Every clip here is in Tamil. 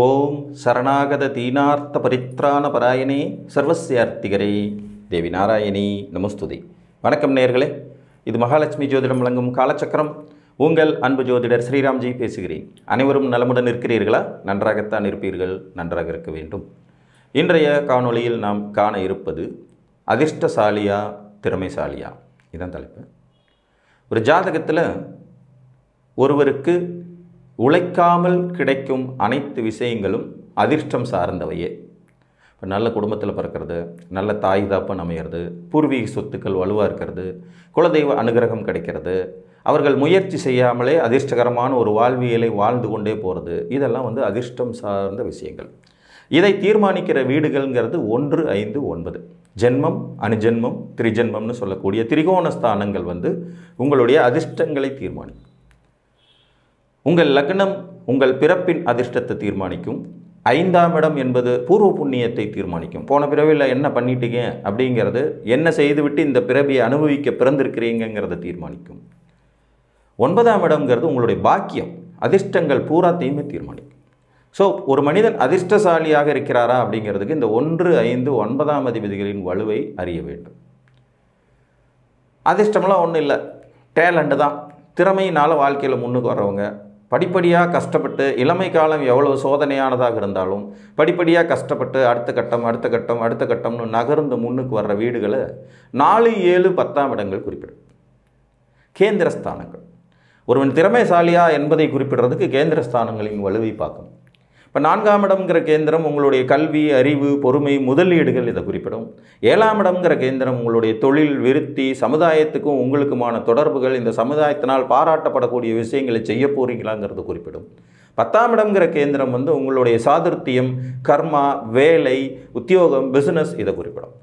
ஓம் சரணாகத தீனார்த்த பரித்ராண பராயணே சர்வஸ்யார்த்திகரே தேவி நாராயணி நமஸ்துதி. வணக்கம் நேயர்களே, இது மகாலட்சுமி ஜோதிடம் வழங்கும் காலச்சக்கரம். உங்கள் அன்பு ஜோதிடர் ஸ்ரீராம்ஜி பேசுகிறேன். அனைவரும் நலமுடன் இருக்கிறீர்களா? நன்றாகத்தான் இருப்பீர்கள், நன்றாக இருக்க வேண்டும். இன்றைய காணொளியில் நாம் காண இருப்பது அதிர்ஷ்டசாலியா திறமைசாலியா, இதுதான் தலைப்பு. ஒரு ஜாதகத்தில் ஒருவருக்கு உழைக்காமல் கிடைக்கும் அனைத்து விஷயங்களும் அதிர்ஷ்டம் சார்ந்தவையே. இப்போ நல்ல குடும்பத்தில் பிறக்கிறது, நல்ல தாய் தாப்பன் அமையிறது, பூர்வீக சொத்துக்கள் வலுவாக இருக்கிறது, குலதெய்வ அனுகிரகம் கிடைக்கிறது, அவர்கள் முயற்சி செய்யாமலே அதிர்ஷ்டகரமான ஒரு வாழ்வியலை வாழ்ந்து கொண்டே போகிறது, இதெல்லாம் அதிர்ஷ்டம் சார்ந்த விஷயங்கள். இதை தீர்மானிக்கிற வீடுகள்ங்கிறது 1, 5, 9 ஜென்மம், அனுஜென்மம், திரிஜென்மம்னு சொல்லக்கூடிய திரிகோண ஸ்தானங்கள் உங்களுடைய அதிர்ஷ்டங்களை தீர்மானிக்கும். உங்கள் லக்னம் உங்கள் பிறப்பின் அதிர்ஷ்டத்தை தீர்மானிக்கும். 5ஆம் இடம் என்பது பூர்வ புண்ணியத்தை தீர்மானிக்கும். போன பிறவியில் என்ன பண்ணிட்டீங்க அப்படிங்கிறது, என்ன செய்துவிட்டு இந்த பிறவியை அனுபவிக்க பிறந்திருக்கிறீங்கிறத தீர்மானிக்கும். 9ஆம் இடம்ங்கிறது உங்களுடைய பாக்கியம், அதிர்ஷ்டங்கள் பூராத்தையுமே தீர்மானிக்கும். ஸோ ஒரு மனிதன் அதிர்ஷ்டசாலியாக இருக்கிறாரா அப்படிங்கிறதுக்கு இந்த 1, 5, 9ஆம் அதிபதிகளின் வலுவை அறிய வேண்டும். அதிர்ஷ்டமெல்லாம் ஒன்றும் இல்லை, டேலண்ட்டு தான். திறமையினால் வாழ்க்கையில் முன்னுக்கு வர்றவங்க, படிப்படியாக கஷ்டப்பட்டு, இளமை காலம் எவ்வளவு சோதனையானதாக இருந்தாலும் படிப்படியாக கஷ்டப்பட்டு அடுத்த கட்டம்னு நகர்ந்து முன்னுக்கு வர்ற வீடுகளை 4, 7, 10ஆம் இடங்கள் குறிப்பிடும். கேந்திரஸ்தானங்கள். ஒருவன் திறமைசாலியா என்பதை குறிப்பிடுறதுக்கு கேந்திரஸ்தானங்களின் வலுவை பார்க்கணும். இப்போ 4ஆம் இடம்ங்கிற கேந்திரம் உங்களுடைய கல்வி, அறிவு, பொறுமை, முதலீடுகள் இதை குறிப்பிடும். 7ஆம் இடம்ங்கிற கேந்திரம் உங்களுடைய தொழில், விருத்தி, சமுதாயத்துக்கும் உங்களுக்குமான தொடர்புகள், இந்த சமுதாயத்தினால் பாராட்டப்படக்கூடிய விஷயங்களை செய்ய போகிறீங்களாங்கிறது குறிப்பிடும். 10ஆம் இடம்ங்கிற கேந்திரம் உங்களுடைய சாதுர்த்தியம், கர்மா, வேலை, உத்தியோகம், பிஸ்னஸ் இதை குறிப்பிடும்.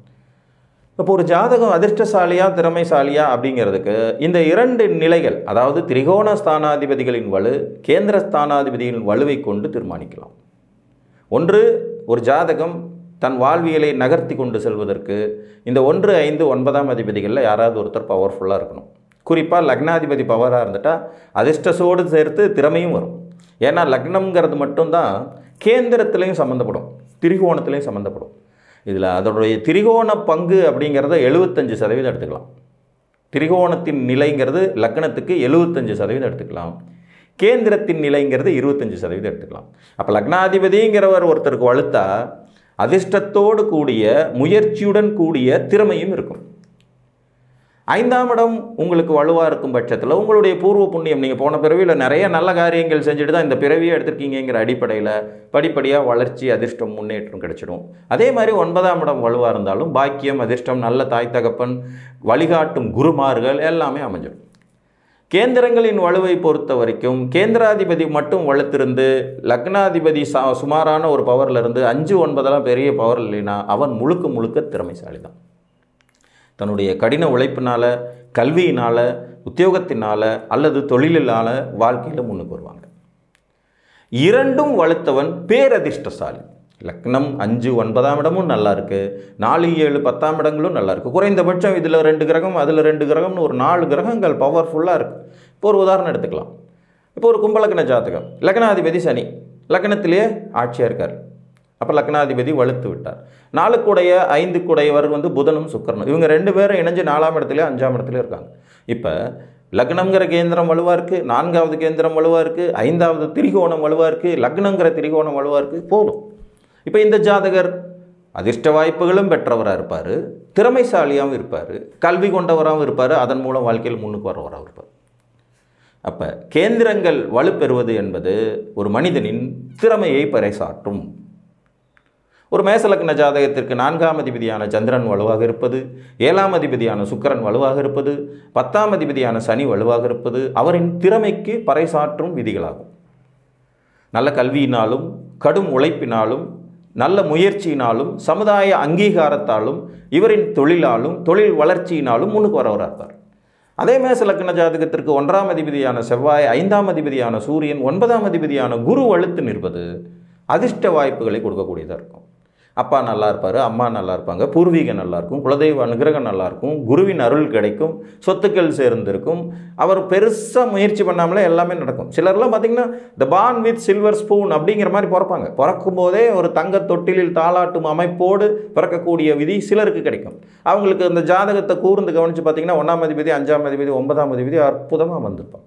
இப்போ ஒரு ஜாதகம் அதிர்ஷ்டசாலியா திறமைசாலியா அப்படிங்கிறதுக்கு இந்த 2 நிலைகள், அதாவது திரிகோண ஸ்தானாதிபதிகளின் வலு, கேந்திர ஸ்தானாதிபதிகளின் வலுவை கொண்டு தீர்மானிக்கலாம். ஒன்று, ஒரு ஜாதகம் தன் வாழ்வியலை நகர்த்தி கொண்டு செல்வதற்கு இந்த 1, 5, 9ஆம் அதிபதிகளில் யாராவது ஒருத்தர் பவர்ஃபுல்லாக இருக்கணும். குறிப்பாக லக்னாதிபதி பவராக இருந்துட்டால் அதிர்ஷ்டத்தோடு சேர்த்து திறமையும் வரும். ஏன்னா லக்னம்ங்கிறது மட்டும்தான் கேந்திரத்திலையும் சம்மந்தப்படும், திரிகோணத்திலையும் சம்மந்தப்படும். இதில் அதனுடைய திரிகோண பங்கு அப்படிங்கிறத 75% எடுத்துக்கலாம். திரிகோணத்தின் நிலைங்கிறது லக்னத்துக்கு 75% எடுத்துக்கலாம். கேந்திரத்தின் நிலைங்கிறது 25% எடுத்துக்கலாம். அப்போ லக்னாதிபதிங்கிறவர் ஒருத்தருக்கு வலுத்தா அதிர்ஷ்டத்தோடு கூடிய, முயற்சியுடன் கூடிய திறமையும் இருக்கும். 5ஆம் இடம் உங்களுக்கு வலுவாக இருக்கும் பட்சத்தில் உங்களுடைய பூர்வ புண்ணியம், நீங்கள் போன பிறவியில் நிறைய நல்ல காரியங்கள் செஞ்சுட்டு தான் இந்த பிறவியை எடுத்திருக்கீங்கிற அடிப்படையில் படிப்படியாக வளர்ச்சி, அதிர்ஷ்டம், முன்னேற்றம் கிடைச்சிடும். அதே மாதிரி 9ஆம் இடம் வலுவாக இருந்தாலும் பாக்கியம், அதிர்ஷ்டம், நல்ல தாய் தகப்பன், வழிகாட்டும் குருமார்கள் எல்லாமே அமைஞ்சிடும். கேந்திரங்களின் வலுவை பொறுத்த வரைக்கும் கேந்திராதிபதி மட்டும் வலுத்திருந்து லக்னாதிபதி சுமாரான ஒரு பவரில் இருந்து 5, 9 பெரிய பவர் இல்லைன்னா அவன் முழுக்க திறமைசாலி தான். தன்னுடைய கடின உழைப்பினால், கல்வியினால், உத்தியோகத்தினால் அல்லது தொழிலினால் வாழ்க்கையில் முன்னுக்கு வருவாங்க. 2ம் வலுத்தவன் பேரதிர்ஷ்டசாலி. லக்னம் 5, 9ஆம் இடமும் நல்லா இருக்குது, 4, 7, 10ஆம் இடங்களும் நல்லா இருக்குது. குறைந்தபட்சம் இதில் 2 கிரகம், அதில் 2 கிரகம்னு ஒரு 4 கிரகங்கள் பவர்ஃபுல்லாக இருக்குது. இப்போ ஒரு உதாரணம் எடுத்துக்கலாம். இப்போ ஒரு கும்பலக்ன ஜாதகம், லக்னாதிபதி சனி லக்னத்திலேயே ஆட்சியாக இருக்கார். அப்போ லக்னாதிபதி வலுத்து விட்டார். 4 5 புதனும் சுக்கிரனும், இவங்க 2 பேரும் இணைஞ்சு 4ஆம் இடத்துலேயே 5ஆம் இடத்துல இருக்காங்க. இப்போ லக்னங்கிற கேந்திரம் வலுவாக இருக்குது, 4ஆவது கேந்திரம் வலுவாக இருக்குது, 5ஆவது திரிகோணம் வலுவாக இருக்குது, லக்னங்கிற திரிகோணம் வலுவாக இருக்குது. போதும். இப்போ இந்த ஜாதகர் அதிர்ஷ்ட வாய்ப்புகளும் பெற்றவராக இருப்பார், திறமைசாலியாகவும் இருப்பார், கல்வி கொண்டவராகவும் இருப்பார், அதன் மூலம் வாழ்க்கையில் முன்னுக்கு வரவராகவும் இருப்பார். அப்போ கேந்திரங்கள் வலுப்பெறுவது என்பது ஒரு மனிதனின் திறமையை பறைசாற்றும். ஒரு மேசலக்ன ஜாதகத்திற்கு 4ஆம் அதிபதியான சந்திரன் வலுவாக இருப்பது, 7ஆம் அதிபதியான சுக்கிரன் வலுவாக இருப்பது, 10ஆம் அதிபதியான சனி வலுவாக இருப்பது அவரின் திறமைக்கு பறைசாற்றும் விதிகளாகும். நல்ல கல்வியினாலும், கடும் உழைப்பினாலும், நல்ல முயற்சியினாலும், சமுதாய அங்கீகாரத்தாலும், இவரின் தொழிலாலும், தொழில் வளர்ச்சியினாலும் முன்னுக்கு வரவராக இருப்பார். அதே மேசலக்ன ஜாதகத்திற்கு 1ஆம் அதிபதியான செவ்வாய், 5ஆம் அதிபதியான சூரியன், 9ஆம் அதிபதியான குரு வலுத்து நிற்பது அதிர்ஷ்ட வாய்ப்புகளை கொடுக்கக்கூடியதாக இருக்கும். அப்பா நல்லா இருப்பார், அம்மா நல்லா இருப்பாங்க, பூர்வீகம் நல்லாயிருக்கும், குலதெய்வ அனுகிரகம் நல்லாயிருக்கும், குருவின் அருள் கிடைக்கும், சொத்துக்கள் சேர்ந்திருக்கும். அவர் பெருசாக முயற்சி பண்ணாமலே எல்லாமே நடக்கும். சிலர்லாம் பார்த்திங்கன்னா த பார்ன் வித் சில்வர் ஸ்பூன் அப்படிங்கிற மாதிரி பிறப்பாங்க. பிறக்கும் போதே ஒரு தங்க தொட்டிலில் தாளாட்டும் அமைப்போடு பிறக்கக்கூடிய விதி சிலருக்கு கிடைக்கும். அவங்களுக்கு அந்த ஜாதகத்தை கூர்ந்து கவனித்து பார்த்திங்கன்னா 1ஆம் அதிபதி, 5ஆம் அதிபதி, 9ஆம் அதிபதி அற்புதமாக வந்திருப்பாங்க.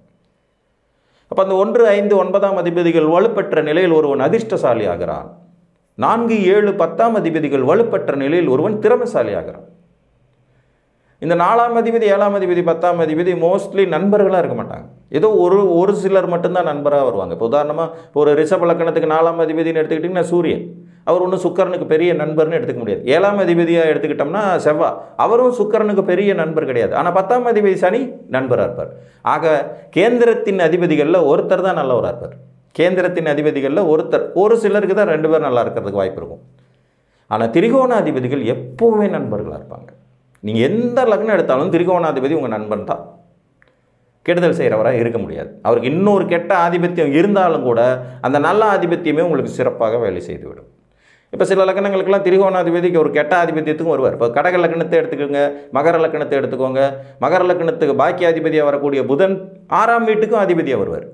அப்போ அந்த 1, 5, 9ஆம் அதிபதிகள் வலுப்பெற்ற நிலையில் ஒருவன் அதிர்ஷ்டசாலி ஆகிறான். 4, 7, 10ஆம் அதிபதிகள் வலுப்பெற்ற நிலையில் ஒருவன் திறமைசாலி ஆகிறான். இந்த 4ஆம் அதிபதி, 7ஆம் அதிபதி, 10ஆம் அதிபதி மோஸ்ட்லி நண்பர்களாக இருக்க மாட்டாங்க. ஏதோ ஒரு சிலர் மட்டும்தான் நண்பராக வருவாங்க. இப்போ உதாரணமாக ஒரு ரிஷப லக்னத்துக்கு 4ஆம் அதிபதினு எடுத்துக்கிட்டிங்கன்னா சூரியன், அவர் ஒன்றும் சுக்கரனுக்கு பெரிய நண்பர்னு எடுத்துக்க முடியாது. 7ஆம் அதிபதியாக எடுத்துக்கிட்டோம்னா செவ்வாய், அவரும் சுக்கரனுக்கு பெரிய நண்பர் கிடையாது. ஆனால் 10ஆம் அதிபதி சனி நண்பராக இருப்பார். ஆக கேந்திரத்தின் அதிபதிகளில் ஒருத்தர் தான் நல்லவராக இருப்பார். கேந்திரத்தின் அதிபதிகளில் ஒருத்தர், ஒரு சிலருக்கு தான் 2 பேர் நல்லா இருக்கிறதுக்கு வாய்ப்பு இருக்கும். ஆனால் திரிகோணாதிபதிகள் எப்போவுமே நண்பர்களாக இருப்பாங்க. நீங்கள் எந்த லக்னம் எடுத்தாலும் திரிகோணாதிபதி உங்கள் நண்பன் தான். கெடுதல் செய்கிறவராக இருக்க முடியாது. அவருக்கு இன்னொரு கெட்ட ஆதிபத்தியம் இருந்தாலும் கூட அந்த நல்ல ஆதிபத்தியமே உங்களுக்கு சிறப்பாக வேலை செய்துவிடும். இப்போ சில லக்னங்களுக்கெல்லாம் திரிகோணாதிபதிக்கு ஒரு கெட்ட ஆதிபத்தியத்துக்கும் வருவார். இப்போ கடக லக்னத்தை எடுத்துக்கோங்க, மகர லக்னத்தை எடுத்துக்கோங்க. மகர லக்னத்துக்கு பாக்கியாதிபதியாக வரக்கூடிய புதன் 6ஆம் வீட்டுக்கும் அதிபதியாக வருவார்.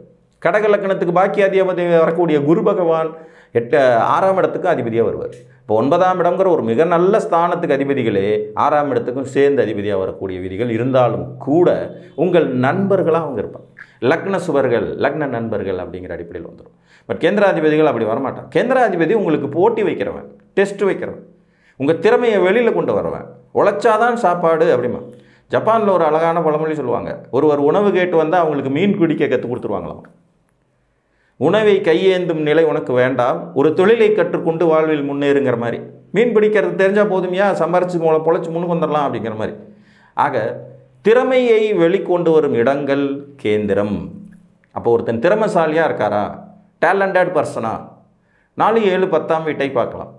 கடக லக்னத்துக்கு பாக்கியாதிபதி வரக்கூடிய குரு பகவான் 6ஆம் இடத்துக்கும் அதிபதியாக வருவார். இப்போ 9ஆம் இடம்ங்கிற ஒரு மிக நல்ல ஸ்தானத்துக்கு அதிபதிகளே 6ஆம் இடத்துக்கும் சேர்ந்து அதிபதியாக வரக்கூடிய விதிகள் இருந்தாலும் கூட உங்கள் நண்பர்களாக அவங்க இருப்பாங்க. லக்ன சுவர்கள், லக்ன நண்பர்கள் அப்படிங்கிற அடிப்படையில் வந்துடும். பட் கேந்திராதிபதிகள் அப்படி வரமாட்டான். கேந்திராதிபதி உங்களுக்கு போட்டி வைக்கிறவன், டெஸ்ட் வைக்கிறவன், உங்கள் திறமையை வெளியில் கொண்டு வரவன். உழைச்சாதான் சாப்பாடு அப்படிமா. ஜப்பானில் ஒரு அழகான பழமொழி சொல்லுவாங்க, ஒருவர் உணவு கேட்டு வந்தால் அவங்களுக்கு மீன் பிடிக்க கற்றுக் கொடுத்துருவாங்களாம். உணவை கையேந்தும் நிலை உனக்கு வேண்டாம், ஒரு தொழிலை கற்றுக்கொண்டு வாழ்வில் முன்னேறுங்கிற மாதிரி. மீன் பிடிக்கிறது தெரிஞ்சால் போதுமையா, சம்பாரிச்சு பொழைச்சி முன்னுக்கு வந்துடலாம் அப்படிங்கிற மாதிரி. ஆக திறமையை வெளிக்கொண்டு வரும் இடங்கள் கேந்திரம். அப்போ ஒருத்தன் திறமைசாலியாக இருக்காரா, டேலண்டட் பர்சனா, 4, 7, 10ஆம் வீட்டை பார்க்கலாம்.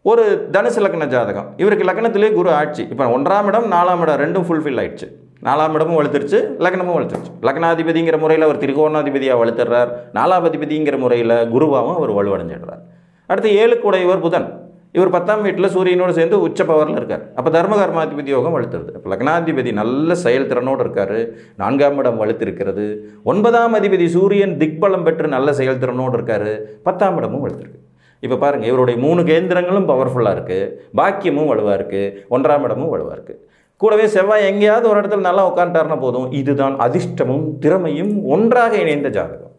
ஒரு தனுசு லக்ன ஜாதகம், இவருக்கு லக்னத்திலே குரு ஆட்சி. இப்போ 1ஆம் இடம் 4ஆம் இடம் ரெண்டும் ஃபுல்ஃபில் ஆயிடுச்சு. 4ஆம் இடமும் வலுத்துருச்சு, லக்னமும் வலுத்துருச்சு. லக்னாதிபதிங்கிற முறையில் அவர் திரிகோணாதிபதியாக வலுத்துறார், 4ஆம் அதிபதிங்கிற முறையில் குருவாகவும் அவர் வலுவடைஞ்சிடுறார். அடுத்து 7 கூடையவர் புதன், இவர் 10ஆம் வீட்டில் சூரியனோடு சேர்ந்து உச்ச பவரில் இருக்கார். அப்போ தர்ம கர்மாதிபதி யோகம் வலுத்துருது. இப்போ லக்னாதிபதி நல்ல செயல்திறனோடு இருக்கார், 4ஆம் இடம் வலுத்திருக்கிறது. 9ஆம் அதிபதி சூரியன் திக்பலம் பெற்று நல்ல செயல்திறனோடு இருக்கார், 10ஆம் இடமும் வலுத்திருக்கு. இப்போ பாருங்கள், இவருடைய 3 கேந்திரங்களும் பவர்ஃபுல்லாக இருக்குது, பாக்கியமும் வலுவாக இருக்குது, 1ஆம் இடமும் வலுவாக இருக்குது. கூடவே செவ்வாய் எங்கேயாவது ஒரு இடத்துல நல்லா உட்காந்துட்டாருன்னா போதும். இதுதான் அதிர்ஷ்டமும் திறமையும் ஒன்றாக இணைந்த ஜாதகம்.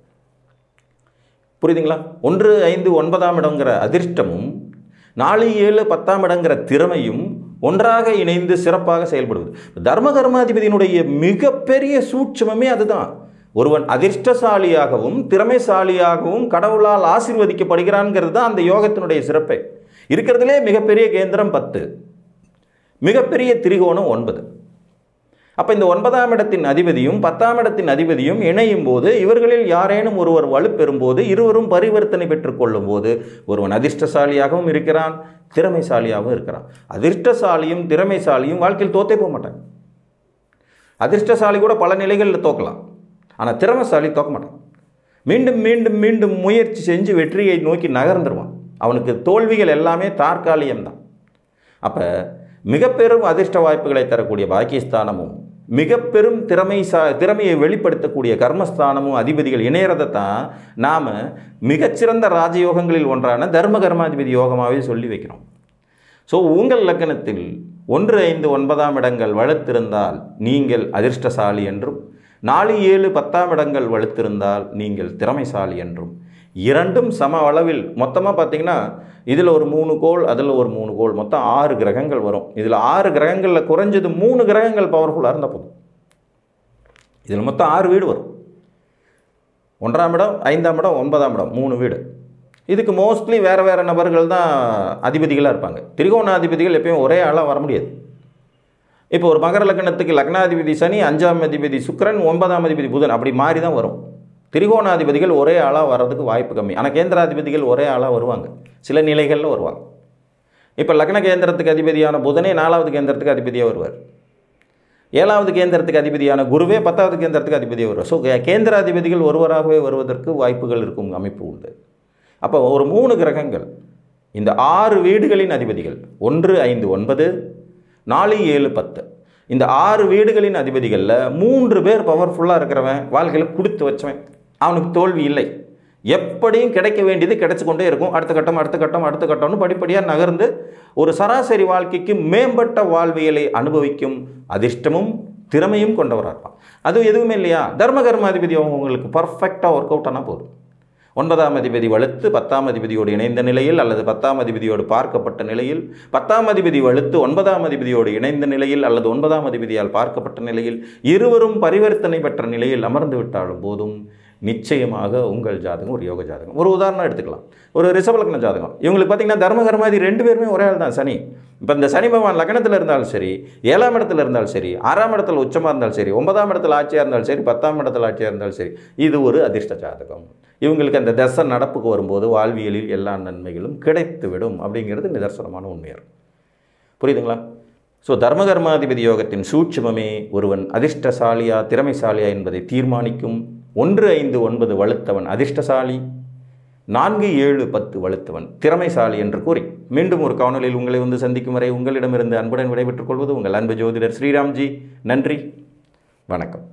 புரியுதுங்களா? 1, 5, 9ஆம் இடங்கிற அதிர்ஷ்டமும் 4, 7, 10ஆம் இடங்கிற திறமையும் ஒன்றாக இணைந்து சிறப்பாக செயல்படுவது. தர்ம கர்மாதிபதியினுடைய மிகப்பெரிய சூட்சமே அதுதான். ஒருவன் அதிர்ஷ்டசாலியாகவும் திறமைசாலியாகவும் கடவுளால் ஆசீர்வதிக்கப்படுகிறான்ங்கிறது தான் அந்த யோகத்தினுடைய சிறப்பை. இருக்கிறதுலே மிகப்பெரிய கேந்திரம் 10, மிகப்பெரிய திரிகோணம் 9. அப்போ இந்த 9ஆம் இடத்தின் அதிபதியும் 10ஆம் இடத்தின் அதிபதியும் இணையும் போது, இவர்களில் யாரேனும் ஒருவர் வலுப்பெறும் போது, இருவரும் பரிவர்த்தனை பெற்றுக்கொள்ளும் போது ஒருவன் அதிர்ஷ்டசாலியாகவும் இருக்கிறான், திறமைசாலியாகவும் இருக்கிறான். அதிர்ஷ்டசாலியும் திறமைசாலியும் வாழ்க்கையில் தோத்தே போக மாட்டாங்க. அதிர்ஷ்டசாலி கூட பல நிலைகளில் தோக்கலாம், ஆனால் திறமைசாலி தோக்க மாட்டான். மீண்டும் மீண்டும் மீண்டும் முயற்சி செஞ்சு வெற்றியை நோக்கி நகர்ந்துருவான். அவனுக்கு தோல்விகள் எல்லாமே தற்காலிகம்தான். அப்போ மிக பெரும் அதிர்ஷ்ட வாய்ப்புகளை தரக்கூடிய பாக்கியஸ்தானமும் மிக பெரும் திறமையை வெளிப்படுத்தக்கூடிய கர்மஸ்தானமும் அதிபதிகள் இணையறதைத்தான் நாம் மிகச்சிறந்த ராஜயோகங்களில் ஒன்றான தர்ம கர்மாதிபதி யோகமாகவே சொல்லி வைக்கிறோம். ஸோ உங்கள் லக்னத்தில் 1, 5, 9ஆம் இடங்கள் வலுத்திருந்தால் நீங்கள் அதிர்ஷ்டசாலி என்றும், 4, 7, 10ஆம் இடங்கள் வலுத்திருந்தால் நீங்கள் திறமைசாலி என்றும், இரண்டும் சம அளவில் மொத்தமாக பார்த்தீங்கன்னா இதில் ஒரு 3 கோள், அதில் ஒரு 3 கோள், மொத்தம் 6 கிரகங்கள் வரும். இதில் 6 கிரகங்களில் குறைஞ்சது 3 கிரகங்கள் பவர்ஃபுல்லாக இருந்தால் போதும். இதில் மொத்தம் 6 வீடு வரும். 1ஆம் இடம், 5ஆம் இடம், 9ஆம் இடம், 3 வீடு. இதுக்கு மோஸ்ட்லி வேறு வேறு நபர்கள் தான் அதிபதிகளாக இருப்பாங்க. திரிகோணாதிபதிகள் எப்பயும் ஒரே ஆளாக வர முடியாது. இப்போ ஒரு மகர லக்னத்துக்கு லக்னாதிபதி சனி, 5ஆம் அதிபதி சுக்கிரன், 9ஆம் அதிபதி புதன், அப்படி மாறி தான் வரும். திரிகோணாதிபதிகள் ஒரே ஆளாக வர்றதுக்கு வாய்ப்பு கம்மி. ஆனால் கேந்திராதிபதிகள் ஒரே ஆளாக வருவாங்க, சில நிலைகளில் வருவாங்க. இப்போ லக்ன கேந்திரத்துக்கு அதிபதியான புதனே 4வது கேந்திரத்துக்கு அதிபதியாக வருவார். 7வது கேந்திரத்துக்கு அதிபதியான குருவே 10வது கேந்திரத்துக்கு அதிபதியாக வருவார். ஸோ கேந்திராதிபதிகள் ஒருவராகவே வருவதற்கு வாய்ப்புகள் இருக்கும் அமைப்பு உண்டு. அப்போ ஒரு 3 கிரகங்கள் இந்த 6 வீடுகளின் அதிபதிகள் 1, 5, 9, 4, 7, 10 இந்த 6 வீடுகளின் அதிபதிகளில் 3 பேர் பவர்ஃபுல்லாக இருக்கிறவன், வாழ்க்கையில் கொடுத்து வச்சவன், அவனுக்கு தோல்வி இல்லை. எப்படியும் கிடைக்க வேண்டியது கிடைச்சு கொண்டே இருக்கும். அடுத்த கட்டம் அடுத்த கட்டம் அடுத்த கட்டம்னு படிப்படியாக நகர்ந்து ஒரு சராசரி வாழ்க்கைக்கு மேம்பட்ட வாழ்வியலை அனுபவிக்கும் அதிர்ஷ்டமும் திறமையும் கொண்டவராக இருப்பான். அது எதுவுமே இல்லையா, தர்ம கர்மாதிபதி உங்களுக்கு பர்ஃபெக்டாக ஒர்க் அவுட் ஆனால் போதும். 9ஆம் அதிபதி வலுத்து 10ஆம் அதிபதியோடு இணைந்த நிலையில் அல்லது 10ஆம் அதிபதியோடு பார்க்கப்பட்ட நிலையில், 10ஆம் அதிபதி வலுத்து 9ஆம் அதிபதியோடு இணைந்த நிலையில் அல்லது 9ஆம் அதிபதியால் பார்க்கப்பட்ட நிலையில் இருவரும் பரிவர்த்தனை பெற்ற நிலையில் அமர்ந்து விட்டாலும் போதும், நிச்சயமாக உங்கள் ஜாதகம் ஒரு யோக ஜாதகம். ஒரு உதாரணம் எடுத்துக்கலாம். ஒரு ரிஷபலக்ன ஜாதகம். இவங்களுக்கு பார்த்தீங்கன்னா தர்மகர்மாதி 2 பேருமே ஒரே ஆள் தான், சனி. இப்போ இந்த சனி பகவான் லக்னத்தில் இருந்தாலும் சரி, 7ஆம் இடத்துல இருந்தாலும் சரி, 6ஆம் இடத்துல உச்சமாக இருந்தாலும் சரி, 9ஆம் இடத்துல ஆட்சியாக இருந்தாலும் சரி, 10ஆம் இடத்துல ஆட்சியாக இருந்தாலும் சரி, இது ஒரு அதிர்ஷ்ட ஜாதகம். இவங்களுக்கு அந்த தசை நடப்புக்கு வரும்போது வாழ்வியலில் எல்லா நன்மைகளும் கிடைத்துவிடும் அப்படிங்கிறது நிதர்சனமான உண்மையார். புரியுதுங்களா? ஸோ தர்மகர்மாதிபதி யோகத்தின் சூட்சுமமே ஒருவன் அதிர்ஷ்டசாலியா திறமைசாலியா என்பதை தீர்மானிக்கும். 1, 5, 9 வலுத்தவன் அதிர்ஷ்டசாலி, 4, 7, 10 வலுத்தவன் திறமைசாலி என்று கூறி மீண்டும் ஒரு காணொலியில் உங்களை வந்து சந்திக்கும் வரை உங்களிடமிருந்து அன்புடன் விடைபெற்றுக் கொள்வது உங்கள் அன்பு ஜோதிடர் ஸ்ரீராம்ஜி. நன்றி, வணக்கம்.